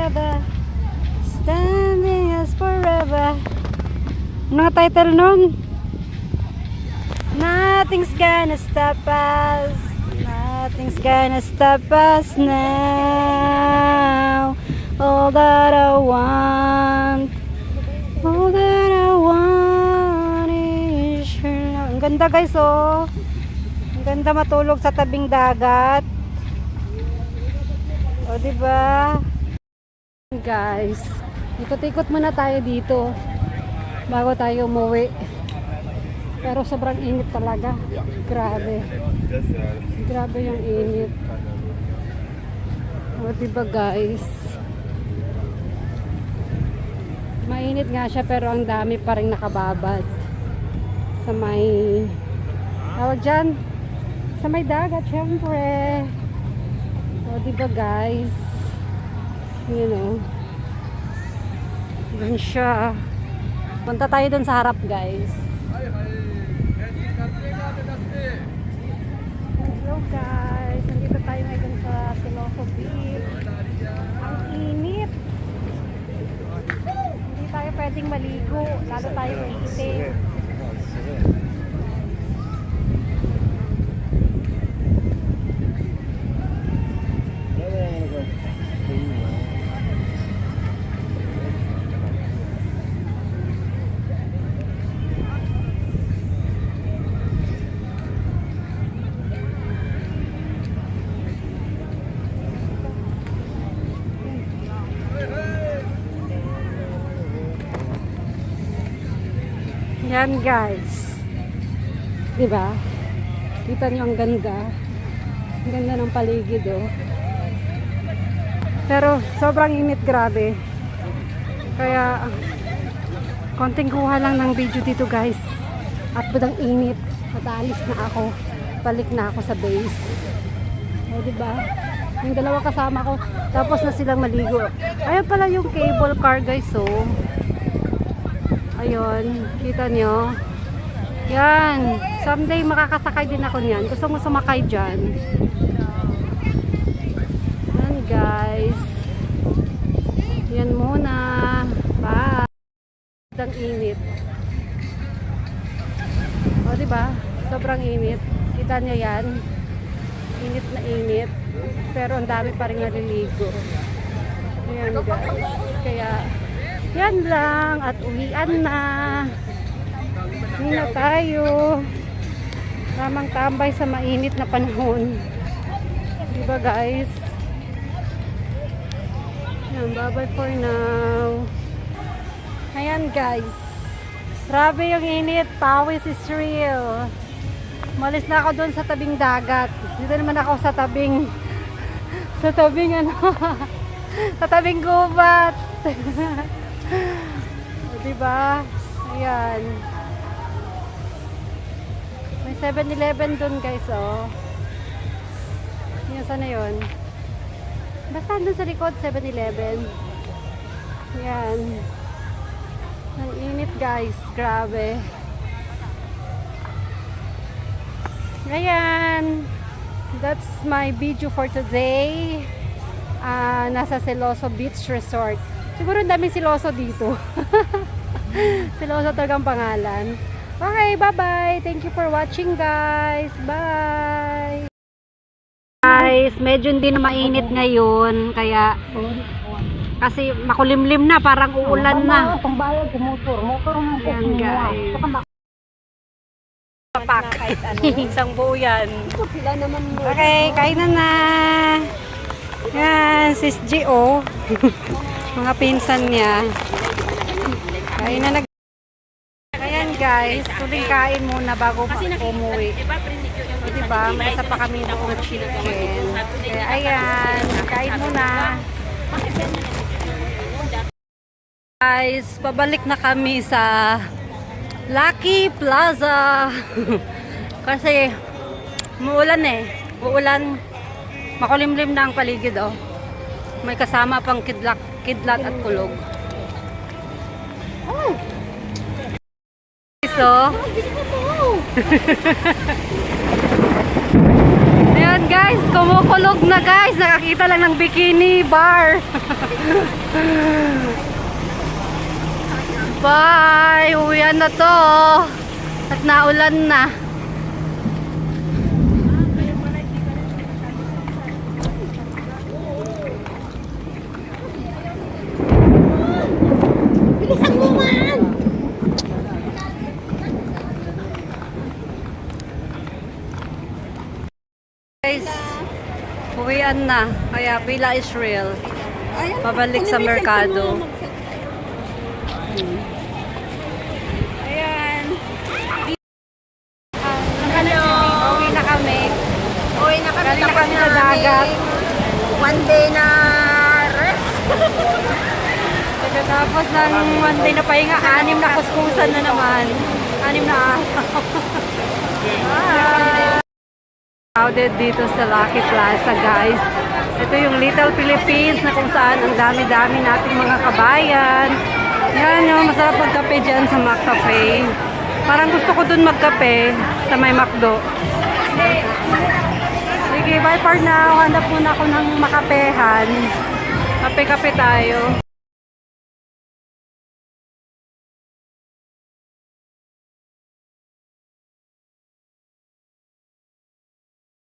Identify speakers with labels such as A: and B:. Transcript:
A: together, standing as forever. Ano nga title nun? Nothing's gonna stop us. Nothing's gonna stop us now. All that I want is your love. Ang ganda guys, oh. Ang ganda matulog sa tabing dagat. O, diba? Guys, ikot-ikot muna tayo dito bago tayo umuwi. Pero sobrang init talaga. Grabe. Grabe yung init. O, diba guys? Mainit nga siya pero ang dami pa rin nakababad. Sa may... tawag dyan? Sa may dagat, syempre. O, diba guys? You know. Doon siya. Punta tayo dun sa harap guys. Hello guys, nandito tayo ngayon sa Siloso Beach. Ang init. Hindi tayo pwedeng maligo, lalo tayo iitim. Yan guys. Diba? Kita nyo ang ganda. Ang ganda ng paligid, oh. Pero sobrang init, grabe. Kaya konting kuha lang ng video dito guys. At budang init. At alis na ako. Balik na ako sa base. O, diba? Yung dalawa kasama ko. Tapos na silang maligo. Ayan pala yung cable car guys, oh. Ayun, kita nyo. Yan. Someday makakasakay din ako niyan. Gusto mo sumakay dyan. Yan guys. Yan muna. Bye. Ang init. O diba? Sobrang init. Kita nyo yan. Init na init. Pero ang dami pa rin naliligo. Yan guys. Kaya yan lang at uwian na. Hindi na tayo. Tamang tambay sa mainit na panahon. Diba guys? Yan, bye bye for now. Ayan guys. Grabe yung init. Pawis is real. Malis na ako doon sa tabing dagat. Dito naman ako sa tabing sa tabing ano sa tabing gubat. O, diba? Ayan. May 7-Eleven dun guys, oh. Yan, sana yun? Basta dun sa likod, 7-Eleven. Ayan. Ang init guys. Grabe. Ayan. That's my video for today. Nasa Siloso Beach Resort. Siguro ang daming siloso dito. Siloso talagang pangalan. Okay, bye-bye. Thank you for watching, guys. Bye! Guys, medyo hindi na mainit ngayon. Kaya, kasi makulimlim na. Parang uulan na. Ayan, guys. Papak. Isang buo yan. Okay, kainan na. Yan, sis G.O. Mga pinsan niya. Kain na nag... Ayan guys, huling kain muna bago umuwi. O diba, may isa pa kami doong chicken. Kaya ayan, kain muna. Guys, pabalik na kami sa Lucky Plaza. Kasi muulan eh. Uulan. Makulimlim na ang paligid, oh. May kasama pang kidlat at kulog. Oh. So, ayan guys. guys, kumukulog na guys. Nakakita lang ng bikini bar. Bye! Uwian na to. At naulan na.
B: Bilisan mo man!
A: Guys, uwian na. Kaya pila Israel. Pabalik sa merkado.
B: Ayan.
A: Hello! Uwi na kami.
B: Uwi na kami.
A: Galing na
B: Tapos
A: kami sa dagat.
B: One day na rest.
A: Pagkatapos ng one day na pahinga, 6 na kuskusan na naman. 6 na araw. Crowded dito sa Lucky Plaza, guys. Ito yung Little Philippines na kung saan ang dami-dami nating mga kabayan. Yan yung masarap magkape dyan sa McCafe. Parang gusto ko dun magkape sa may McDo. Sige, bye for now. Hanap muna ako ng makapehan. Kape-kape tayo.